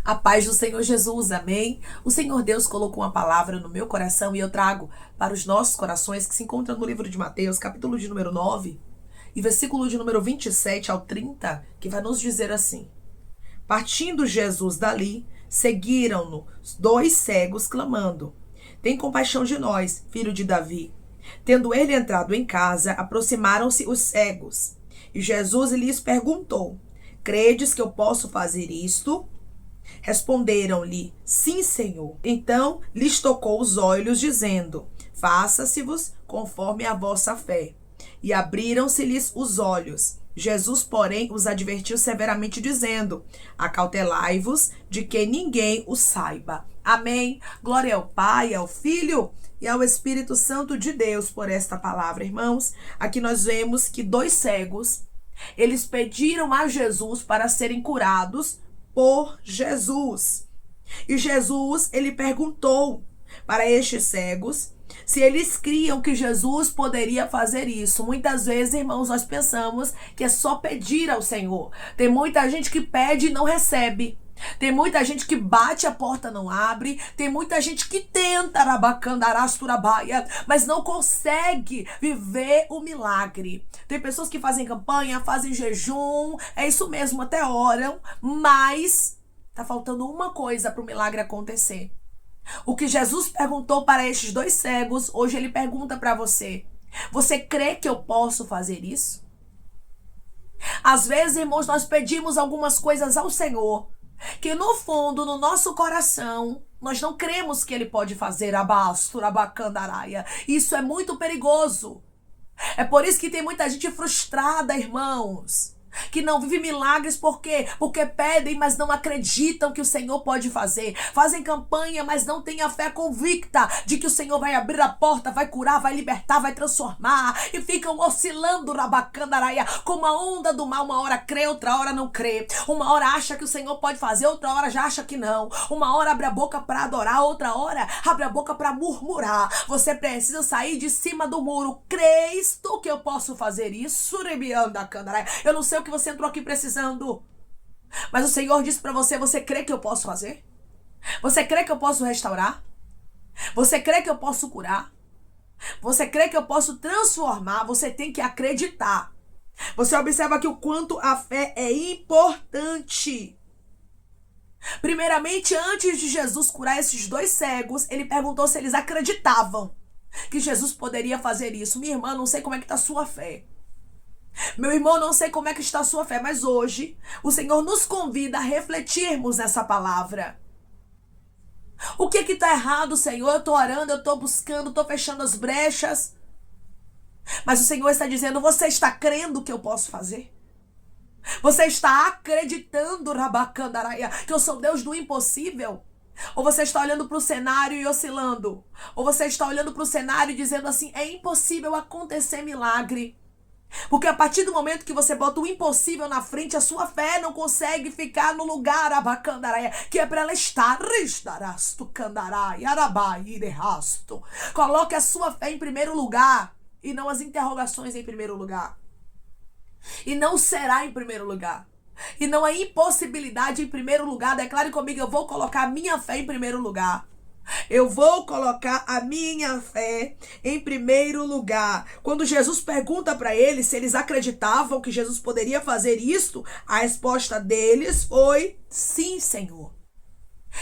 A paz do Senhor Jesus, amém? O Senhor Deus colocou uma palavra no meu coração e eu trago para os nossos corações que se encontra no livro de Mateus, capítulo de número 9 e versículo de número 27 ao 30, que vai nos dizer assim: Partindo Jesus dali, seguiram-no 2 cegos, clamando: Tem compaixão de nós, filho de Davi. Tendo ele entrado em casa, aproximaram-se os cegos. E Jesus lhes perguntou: Credes que eu posso fazer isto? Responderam-lhe: Sim, Senhor. Então lhes tocou os olhos, dizendo: Faça-se-vos conforme a vossa fé. E abriram-se-lhes os olhos. Jesus, porém, os advertiu severamente, dizendo: Acautelai-vos de que ninguém o saiba. Amém. Glória ao Pai, ao Filho e ao Espírito Santo de Deus por esta palavra, irmãos. Aqui nós vemos que 2 cegos, eles pediram a Jesus para serem curados por Jesus. E Jesus, ele perguntou para estes cegos se eles criam que Jesus poderia fazer isso. Muitas vezes, irmãos, nós pensamos que é só pedir ao Senhor. Tem muita gente que pede e não recebe. Tem muita gente que bate, a porta não abre. Tem muita gente que tenta, mas não consegue viver o milagre. Tem pessoas que fazem campanha, fazem jejum, é isso mesmo, até oram, mas tá faltando uma coisa para o milagre acontecer. O que Jesus perguntou para estes 2 cegos, hoje ele pergunta para você: você crê que eu posso fazer isso? Às vezes, irmãos, nós pedimos algumas coisas ao Senhor que no fundo, no nosso coração, nós não cremos que ele pode fazer. Isso é muito perigoso. É por isso que tem muita gente frustrada, irmãos, que não vive milagres. Por quê? Porque pedem, mas não acreditam que o Senhor pode fazer. Fazem campanha, mas não têm a fé convicta de que o Senhor vai abrir a porta, vai curar, vai libertar, vai transformar. E ficam oscilando como a onda do mal. Uma hora crê, outra hora não crê. Uma hora acha que o Senhor pode fazer, outra hora já acha que não. Uma hora abre a boca para adorar, outra hora abre a boca para murmurar. Você precisa sair de cima do muro. Crês tu que eu posso fazer isso? Eu não sei o que você entrou aqui precisando, mas o Senhor disse para você: você crê que eu posso fazer? Você crê que eu posso restaurar? Você crê que eu posso curar? Você crê que eu posso transformar? Você tem que acreditar. Você observa aqui o quanto a fé é importante. Primeiramente, antes de Jesus curar esses 2 cegos, ele perguntou se eles acreditavam que Jesus poderia fazer isso. Minha irmã, não sei como é que está a sua fé. Meu irmão, não sei como é que está a sua fé, mas hoje o Senhor nos convida a refletirmos nessa palavra. O que está errado, Senhor? Eu estou orando, eu estou buscando, estou fechando as brechas. Mas o Senhor está dizendo: você está crendo que eu posso fazer? Você está acreditando, que eu sou Deus do impossível? Ou você está olhando para o cenário e oscilando? Ou você está olhando para o cenário e dizendo assim: é impossível acontecer milagre? Porque a partir do momento que você bota o impossível na frente, a sua fé não consegue ficar no lugar que é para ela estar. Coloque a sua fé em primeiro lugar e não as interrogações em primeiro lugar. E não será em primeiro lugar. E não a impossibilidade em primeiro lugar. Declare comigo: eu vou colocar a minha fé em primeiro lugar. Eu vou colocar a minha fé em primeiro lugar. Quando Jesus pergunta para eles se eles acreditavam que Jesus poderia fazer isso, a resposta deles foi: sim, Senhor.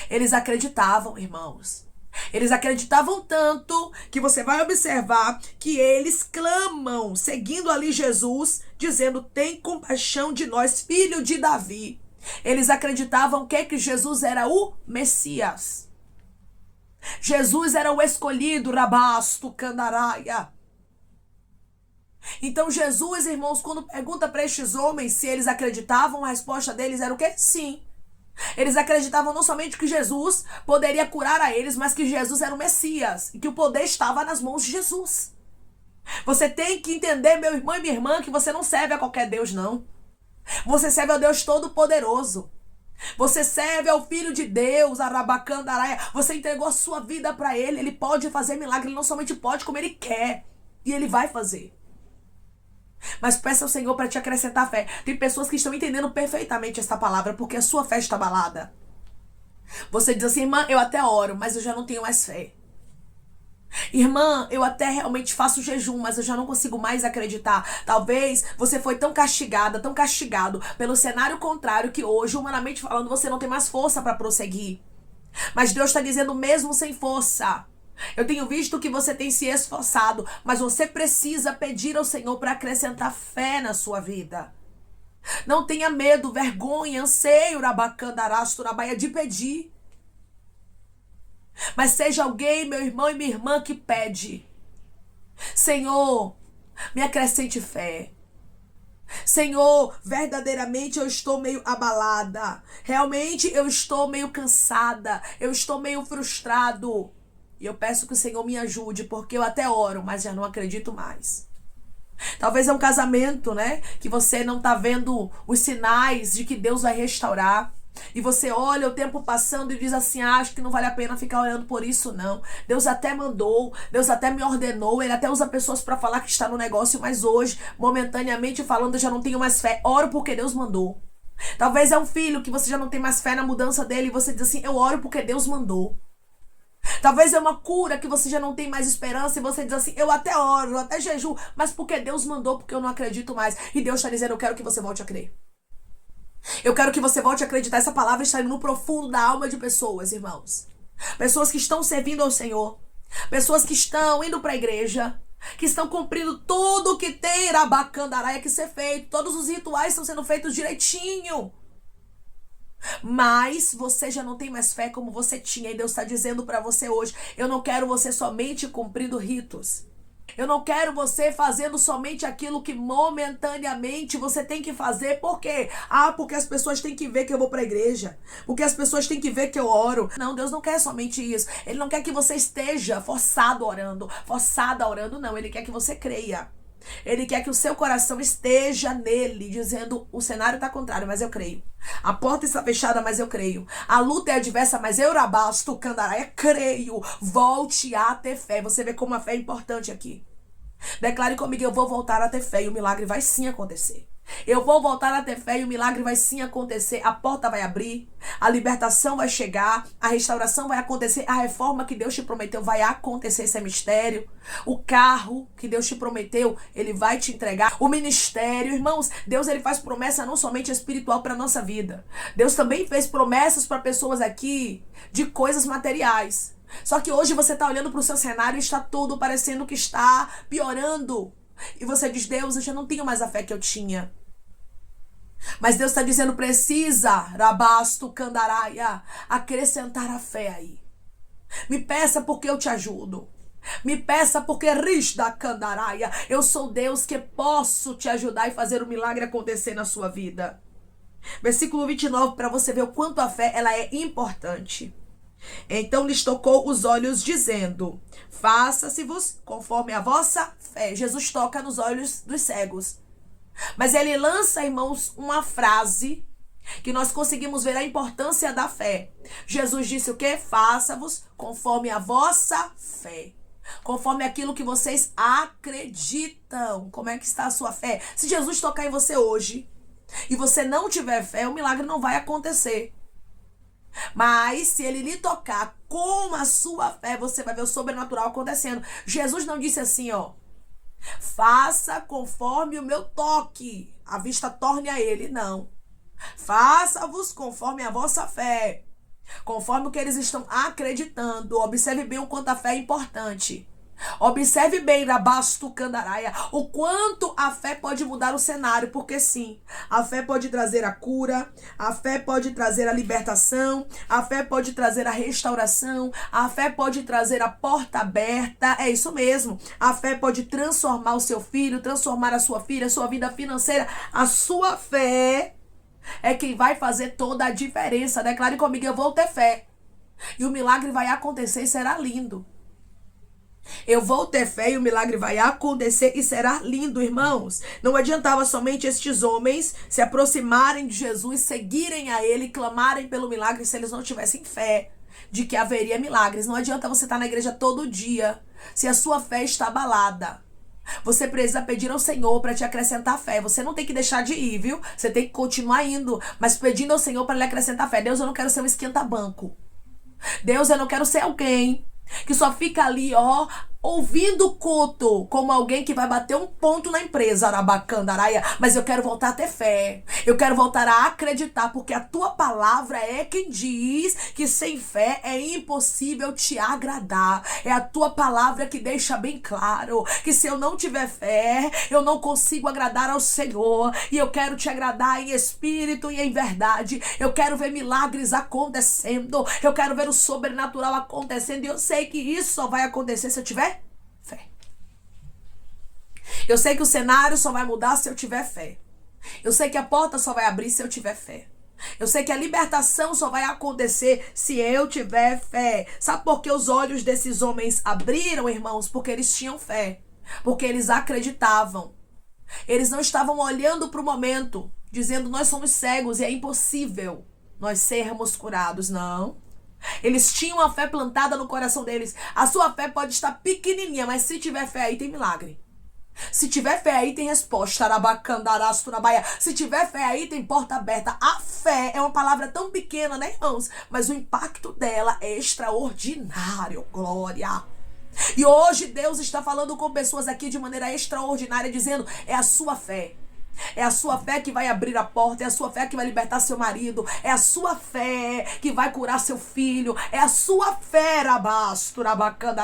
Eles acreditavam, irmãos. Eles acreditavam tanto que você vai observar que eles clamam, seguindo ali Jesus, dizendo: tem compaixão de nós, filho de Davi. Eles acreditavam que Jesus era o Messias. Jesus era o escolhido, Então Jesus, irmãos, quando pergunta para estes homens se eles acreditavam, a resposta deles era o quê? Sim. Eles acreditavam não somente que Jesus poderia curar a eles, mas que Jesus era o Messias e que o poder estava nas mãos de Jesus. Você tem que entender, meu irmão e minha irmã, que você não serve a qualquer Deus, não. Você serve ao Deus Todo-Poderoso. Você serve ao Filho de Deus, Você entregou a sua vida para Ele. Ele pode fazer milagre. Ele não somente pode, como Ele quer. E Ele vai fazer. Mas peça ao Senhor para te acrescentar fé. Tem pessoas que estão entendendo perfeitamente esta palavra porque a sua fé está abalada. Você diz assim, irmã, eu até oro, mas eu já não tenho mais fé. Irmã, eu até realmente faço jejum, mas eu já não consigo mais acreditar. Talvez você foi tão castigada, tão castigado pelo cenário contrário que hoje, humanamente falando, você não tem mais força para prosseguir. Mas Deus está dizendo mesmo sem força. Eu tenho visto que você tem se esforçado, mas você precisa pedir ao Senhor para acrescentar fé na sua vida. Não tenha medo, vergonha, anseio, rabacandarastro, rabaia, de pedir. Mas seja alguém, meu irmão e minha irmã, que pede. Senhor, me acrescente fé. Senhor, verdadeiramente eu estou meio abalada. Realmente eu estou meio cansada. Eu estou meio frustrado. E eu peço que o Senhor me ajude, porque eu até oro, mas já não acredito mais. Talvez é um casamento, né? Que você não está vendo os sinais de que Deus vai restaurar. E você olha o tempo passando e diz assim, acho que não vale a pena ficar olhando por isso não. Deus até mandou, Deus até me ordenou, Ele até usa pessoas para falar que está no negócio, mas hoje, momentaneamente falando, eu já não tenho mais fé. Oro porque Deus mandou. Talvez é um filho que você já não tem mais fé na mudança dele e você diz assim, eu oro porque Deus mandou. Talvez é uma cura que você já não tem mais esperança e você diz assim, eu até oro, eu até jejuo, mas porque Deus mandou, porque eu não acredito mais. E Deus está dizendo, eu quero que você volte a crer. Eu quero que você volte a acreditar. Essa palavra está no profundo da alma de pessoas, irmãos. Pessoas que estão servindo ao Senhor. Pessoas que estão indo para a igreja. Que estão cumprindo tudo o que tem rabacandaraia que ser feito. Todos os rituais estão sendo feitos direitinho. Mas você já não tem mais fé como você tinha. E Deus está dizendo para você hoje, eu não quero você somente cumprindo ritos. Eu não quero você fazendo somente aquilo que momentaneamente você tem que fazer. Por quê? Porque as pessoas têm que ver que eu vou para a igreja. Porque as pessoas têm que ver que eu oro. Não, Deus não quer somente isso. Ele não quer que você esteja forçado orando. Forçada orando, não. Ele quer que você creia. Ele quer que o seu coração esteja nele, dizendo, o cenário está contrário, mas eu creio. A porta está fechada, mas eu creio. A luta é adversa, mas eu rabasto, candaraia, creio. Volte a ter fé. Você vê como a fé é importante aqui. Declare comigo, eu vou voltar a ter fé e o milagre vai sim acontecer. Eu vou voltar a ter fé e o milagre vai sim acontecer. A porta vai abrir, a libertação vai chegar, a restauração vai acontecer, a reforma que Deus te prometeu vai acontecer, esse é mistério. O carro que Deus te prometeu, Ele vai te entregar. O ministério, irmãos, Deus ele faz promessa não somente espiritual para nossa vida. Deus também fez promessas para pessoas aqui de coisas materiais. Só que hoje você está olhando para o seu cenário e está tudo parecendo que está piorando. E você diz, Deus, eu já não tenho mais a fé que eu tinha. Mas Deus está dizendo, precisa, rabasto, candaraia, acrescentar a fé aí. Me peça porque eu te ajudo. Me peça porque da candaraia, eu sou Deus que posso te ajudar e fazer o milagre acontecer na sua vida. Versículo 29, para você ver o quanto a fé ela é importante. Então lhes tocou os olhos, dizendo, faça-se-vos conforme a vossa fé. Jesus toca nos olhos dos cegos. Mas ele lança, irmãos, uma frase que nós conseguimos ver a importância da fé. Jesus disse o quê? Faça-vos conforme a vossa fé. Conforme aquilo que vocês acreditam. Como é que está a sua fé? Se Jesus tocar em você hoje e você não tiver fé, o milagre não vai acontecer. Mas se ele lhe tocar com a sua fé, você vai ver o sobrenatural acontecendo. Jesus não disse assim, ó, faça conforme o meu toque, a vista torne a ele. Não. Faça-vos conforme a vossa fé, conforme o que eles estão acreditando. Observe bem o quanto a fé é importante. Observe bem, rabasto candaraia, o quanto a fé pode mudar o cenário, porque sim, a fé pode trazer a cura, a fé pode trazer a libertação, a fé pode trazer a restauração, a fé pode trazer a porta aberta, é isso mesmo, a fé pode transformar o seu filho, transformar a sua filha, a sua vida financeira. A sua fé é quem vai fazer toda a diferença. Declare comigo, eu vou ter fé e o milagre vai acontecer e será lindo. Eu vou ter fé e o milagre vai acontecer e será lindo, irmãos. Não adiantava somente estes homens se aproximarem de Jesus, seguirem a ele, clamarem pelo milagre se eles não tivessem fé de que haveria milagres. Não adianta você estar na igreja todo dia se a sua fé está abalada. Você precisa pedir ao Senhor para te acrescentar fé. Você não tem que deixar de ir, viu? Você tem que continuar indo, mas pedindo ao Senhor para lhe acrescentar fé. Deus, eu não quero ser um esquenta-banco. Deus, eu não quero ser alguém que só fica ali, ó, ouvindo o culto, como alguém que vai bater um ponto na empresa, arabacandaraia, mas eu quero voltar a ter fé, eu quero voltar a acreditar, porque a tua palavra é quem diz que sem fé é impossível te agradar. É a tua palavra que deixa bem claro que se eu não tiver fé, eu não consigo agradar ao Senhor, e eu quero te agradar em espírito e em verdade. Eu quero ver milagres acontecendo, eu quero ver o sobrenatural acontecendo, e eu sei que isso só vai acontecer se eu tiver fé. Eu sei que o cenário só vai mudar se eu tiver fé. Eu sei que a porta só vai abrir se eu tiver fé. Eu sei que a libertação só vai acontecer se eu tiver fé. Sabe por que os olhos desses homens abriram, irmãos? Porque eles tinham fé. Porque eles acreditavam. Eles não estavam olhando para o momento, dizendo nós somos cegos e é impossível nós sermos curados. Não. Eles tinham a fé plantada no coração deles. A sua fé pode estar pequenininha, mas se tiver fé aí tem milagre. Se tiver fé aí tem resposta. Se tiver fé aí tem porta aberta. A fé é uma palavra tão pequena, né, irmãos? Mas o impacto dela é extraordinário. Glória. E hoje Deus está falando com pessoas aqui de maneira extraordinária, dizendo, é a sua fé. É a sua fé que vai abrir a porta, é a sua fé que vai libertar seu marido, é a sua fé que vai curar seu filho, é a sua fé,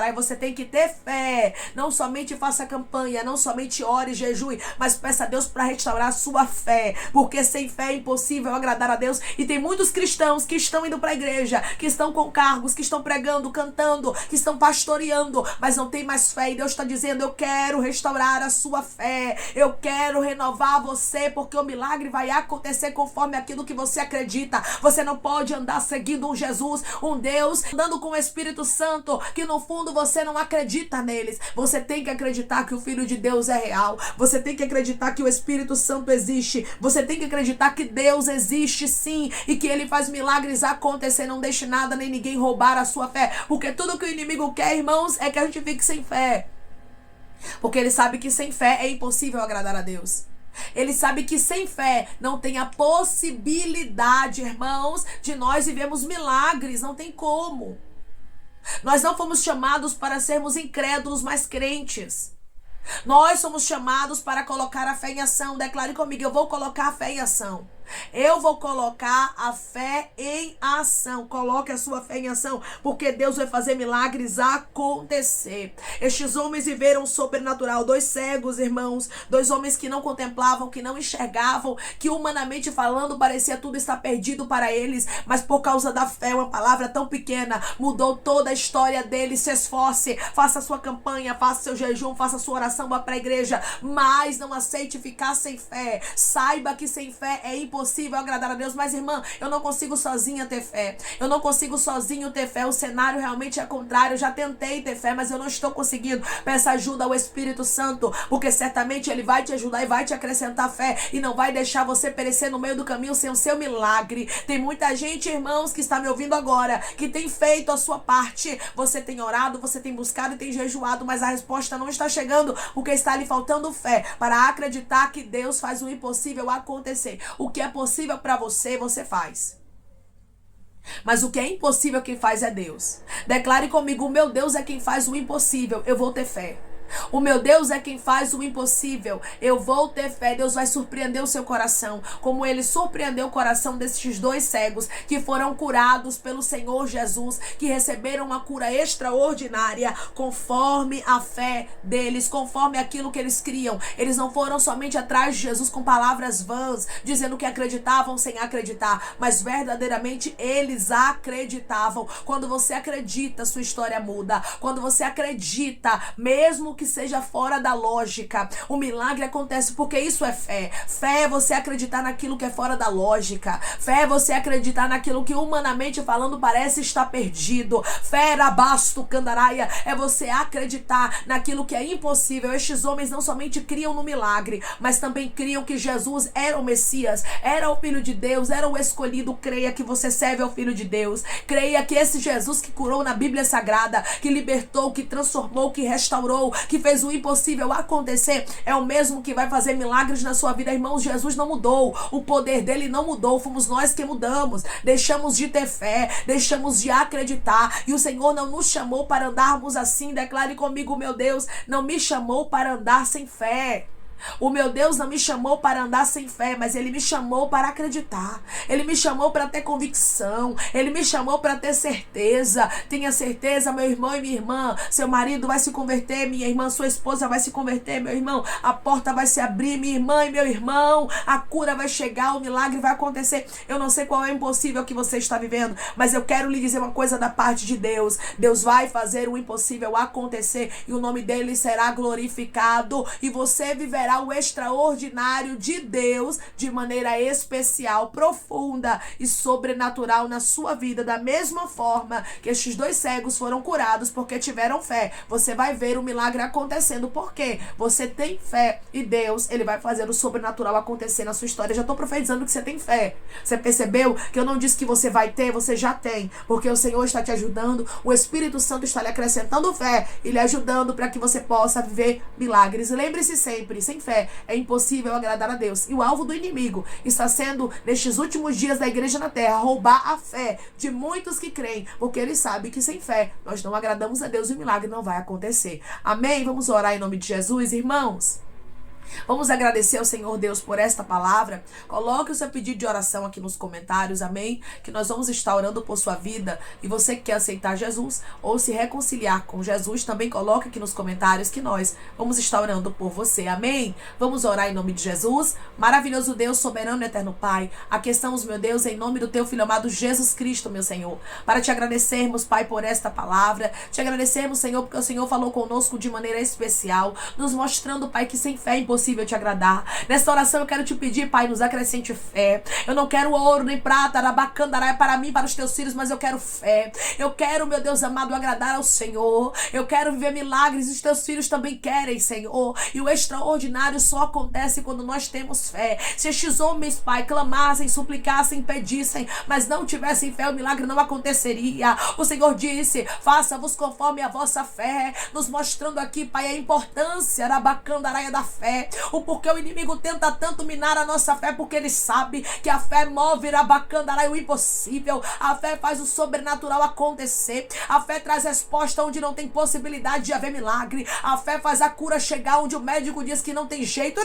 e você tem que ter fé. Não somente faça campanha, não somente ore e jejue, mas peça a Deus para restaurar a sua fé, porque sem fé é impossível agradar a Deus. E tem muitos cristãos que estão indo para a igreja, que estão com cargos, que estão pregando, cantando, que estão pastoreando, mas não tem mais fé. E Deus está dizendo, eu quero restaurar a sua fé, eu quero renovar você, porque o milagre vai acontecer conforme aquilo que você acredita. Você não pode andar seguindo um Jesus, um Deus, andando com o Espírito Santo, que no fundo você não acredita neles. Você tem que acreditar que o Filho de Deus é real. Você tem que acreditar que o Espírito Santo existe. Você tem que acreditar que Deus existe sim, e que Ele faz milagres acontecer. Não deixe nada nem ninguém roubar a sua fé, porque tudo que o inimigo quer, irmãos, é que a gente fique sem fé, porque ele sabe que sem fé é impossível agradar a Deus. Ele sabe que sem fé não tem a possibilidade, irmãos, de nós vivermos milagres. Não tem como. Nós não fomos chamados para sermos incrédulos, mas crentes. Nós somos chamados para colocar a fé em ação. Declare comigo, eu vou colocar a fé em ação. Eu vou colocar a fé em ação. Coloque a sua fé em ação, porque Deus vai fazer milagres acontecer. Estes homens viveram o sobrenatural. 2 cegos, irmãos. 2 homens que não contemplavam, que não enxergavam, que humanamente falando parecia tudo estar perdido para eles, mas por causa da fé, uma palavra tão pequena mudou toda a história deles. Se esforce, faça a sua campanha, faça seu jejum, faça a sua oração, vá para a igreja, mas não aceite ficar sem fé. Saiba que sem fé é impossível agradar a Deus. Mas, irmã, eu não consigo sozinha ter fé. Eu não consigo sozinho ter fé. O cenário realmente é contrário. Eu já tentei ter fé, mas eu não estou conseguindo. Peça ajuda ao Espírito Santo, porque certamente Ele vai te ajudar e vai te acrescentar fé, e não vai deixar você perecer no meio do caminho sem o seu milagre. Tem muita gente, irmãos, que está me ouvindo agora, que tem feito a sua parte. Você tem orado, você tem buscado e tem jejuado, mas a resposta não está chegando, porque está lhe faltando fé para acreditar que Deus faz o impossível acontecer. O que é possível para você, você faz. Mas o que é impossível, quem faz é Deus. Declare comigo, o meu Deus é quem faz o impossível. Eu vou ter fé. O meu Deus é quem faz o impossível. Eu vou ter fé. Deus vai surpreender o seu coração, como Ele surpreendeu o coração desses 2 cegos que foram curados pelo Senhor Jesus, que receberam uma cura extraordinária conforme a fé deles, conforme aquilo que eles criam. Eles não foram somente atrás de Jesus com palavras vãs, dizendo que acreditavam sem acreditar, mas verdadeiramente eles acreditavam. Quando você acredita, sua história muda. Quando você acredita, mesmo que seja fora da lógica, o milagre acontece, porque isso é fé. Fé é você acreditar naquilo que é fora da lógica. Fé é você acreditar naquilo que humanamente falando parece estar perdido. Fé rabasto candaraia é você acreditar naquilo que é impossível. Estes homens não somente criam no milagre, mas também criam que Jesus era o Messias, era o Filho de Deus, era o escolhido. Creia que você serve ao Filho de Deus. Creia que esse Jesus que curou na Bíblia Sagrada, que libertou, que transformou, que restaurou, que fez o impossível acontecer, é o mesmo que vai fazer milagres na sua vida. Irmãos, Jesus não mudou, o poder dele não mudou, fomos nós que mudamos, deixamos de ter fé, deixamos de acreditar, e o Senhor não nos chamou para andarmos assim. Declare comigo: meu Deus não me chamou para andar sem fé. O meu Deus não me chamou para andar sem fé, mas Ele me chamou para acreditar. Ele me chamou para ter convicção. Ele me chamou para ter certeza. Tenha certeza, meu irmão e minha irmã. Seu marido vai se converter, minha irmã. Sua esposa vai se converter, meu irmão. A porta vai se abrir, minha irmã e meu irmão. A cura vai chegar, o milagre vai acontecer. Eu não sei qual é o impossível que você está vivendo, mas eu quero lhe dizer uma coisa da parte de Deus. Deus vai fazer o impossível acontecer e o nome dele será glorificado, e você viverá o extraordinário de Deus de maneira especial, profunda e sobrenatural na sua vida. Da mesma forma que estes 2 cegos foram curados porque tiveram fé, você vai ver o milagre acontecendo porque você tem fé, e Deus, ele vai fazer o sobrenatural acontecer na sua história. Já estou profetizando que você tem fé. Você percebeu que eu não disse que você vai ter, você já tem, porque o Senhor está te ajudando, o Espírito Santo está lhe acrescentando fé e lhe ajudando para que você possa viver milagres. Lembre-se sempre, sem fé é impossível agradar a Deus. E o alvo do inimigo está sendo, nestes últimos dias da igreja na terra, roubar a fé de muitos que creem, porque ele sabe que sem fé nós não agradamos a Deus e o milagre não vai acontecer. Amém? Vamos orar em nome de Jesus, irmãos. Vamos agradecer ao Senhor Deus por esta palavra. Coloque o seu pedido de oração aqui nos comentários, amém? Que nós vamos estar orando por sua vida. E você que quer aceitar Jesus ou se reconciliar com Jesus, também coloque aqui nos comentários que nós vamos estar orando por você, amém? Vamos orar em nome de Jesus. Maravilhoso Deus, soberano e eterno Pai, aqui estamos, meu Deus, em nome do teu Filho amado Jesus Cristo, meu Senhor, para te agradecermos, Pai, por esta palavra. Te agradecermos, Senhor, porque o Senhor falou conosco de maneira especial, nos mostrando, Pai, que sem fé é impossível te agradar. Nesta oração eu quero te pedir, Pai, nos acrescente fé. Eu não quero ouro nem prata, arabacandará para mim, para os teus filhos, mas eu quero fé. Eu quero, meu Deus amado, agradar ao Senhor. Eu quero viver milagres, os teus filhos também querem, Senhor. E o extraordinário só acontece quando nós temos fé. Se estes homens, Pai, clamassem, suplicassem, pedissem, mas não tivessem fé, o milagre não aconteceria. O Senhor disse: faça-vos conforme a vossa fé, nos mostrando aqui, Pai, a importância arabacandará da fé. O porquê o inimigo tenta tanto minar a nossa fé, porque ele sabe que a fé move Irabacandará o impossível. A fé faz o sobrenatural acontecer. A fé traz resposta onde não tem possibilidade de haver milagre. A fé faz a cura chegar onde o médico diz que não tem jeito.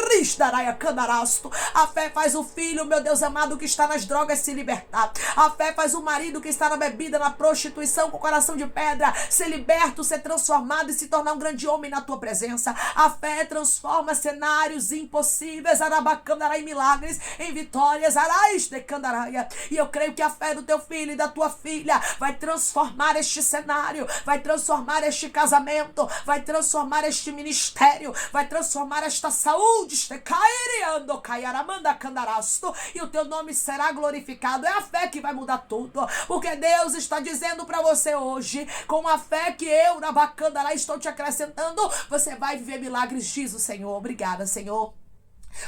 A fé faz o filho, meu Deus amado, que está nas drogas se libertar. A fé faz o marido que está na bebida, na prostituição, com o coração de pedra, ser liberto, ser transformado e se tornar um grande homem na tua presença. A fé transforma cenários impossíveis, arabacandará, em milagres, em vitórias, arais de candaraia. E eu creio que a fé do teu filho e da tua filha vai transformar este cenário, vai transformar este casamento, vai transformar este ministério, vai transformar esta saúde, e o teu nome será glorificado. É a fé que vai mudar tudo, porque Deus está dizendo para você hoje, com a fé que eu, Rabacandará, estou te acrescentando, você vai viver milagres, diz o Senhor. Obrigada, Senhor.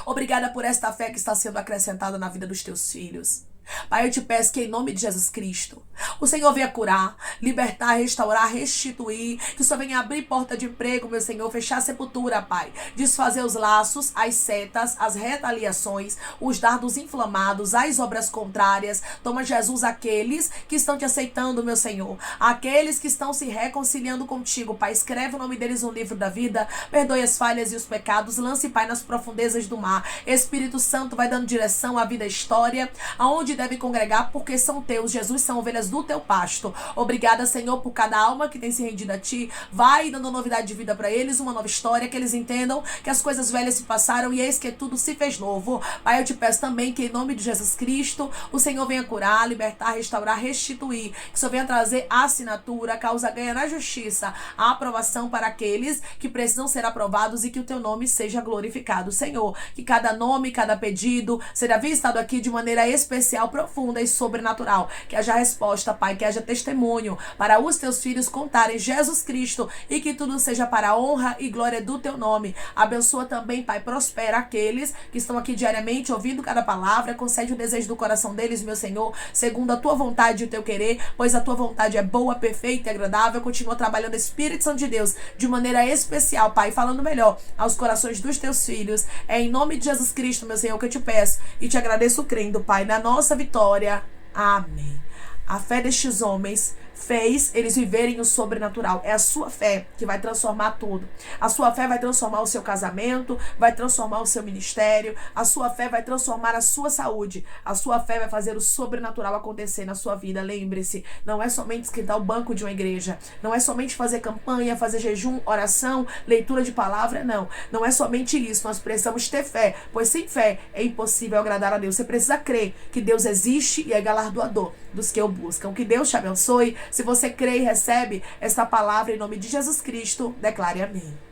Obrigada por esta fé que está sendo acrescentada na vida dos teus filhos. Pai, eu te peço que em nome de Jesus Cristo, o Senhor venha curar, libertar, restaurar, restituir, que o Senhor venha abrir porta de emprego, meu Senhor, fechar a sepultura, Pai, desfazer os laços, as setas, as retaliações, os dardos inflamados, as obras contrárias. Toma, Jesus, aqueles que estão te aceitando, meu Senhor, aqueles que estão se reconciliando contigo, Pai, escreve o nome deles no livro da vida, perdoe as falhas e os pecados, lance, Pai, nas profundezas do mar. Espírito Santo vai dando direção à vida, à história, aonde deve congregar, porque são teus, Jesus, são ovelhas do teu pasto. Obrigada, Senhor, por cada alma que tem se rendido a ti. Vai dando novidade de vida para eles, uma nova história, que eles entendam que as coisas velhas se passaram e eis que tudo se fez novo. Pai, eu te peço também que em nome de Jesus Cristo, o Senhor venha curar, libertar, restaurar, restituir, que o Senhor venha trazer a assinatura, a causa ganha na justiça, a aprovação para aqueles que precisam ser aprovados e que o teu nome seja glorificado. Senhor, que cada nome, cada pedido será visitado aqui de maneira especial profunda e sobrenatural. Que haja resposta, Pai, que haja testemunho para os teus filhos contarem Jesus Cristo e que tudo seja para a honra e glória do teu nome. Abençoa também, Pai, prospera aqueles que estão aqui diariamente ouvindo cada palavra, concede o desejo do coração deles, meu Senhor, segundo a tua vontade e o teu querer, pois a tua vontade é boa, perfeita e agradável. Continua trabalhando, Espírito Santo de Deus, de maneira especial, Pai, falando melhor aos corações dos teus filhos. É em nome de Jesus Cristo, meu Senhor, que eu te peço e te agradeço crendo, Pai, na nossa vitória. Amém. A fé destes homens fez eles viverem o sobrenatural. É a sua fé que vai transformar tudo. A sua fé vai transformar o seu casamento, vai transformar o seu ministério, a sua fé vai transformar a sua saúde, a sua fé vai fazer o sobrenatural acontecer na sua vida. Lembre-se, não é somente esquentar o banco de uma igreja, não é somente fazer campanha, fazer jejum, oração, leitura de palavra, não é somente isso. Nós precisamos ter fé, pois sem fé é impossível agradar a Deus. Você precisa crer que Deus existe e é galardoador dos que o buscam. Que Deus te abençoe. Se você crê e recebe esta palavra em nome de Jesus Cristo, declare amém.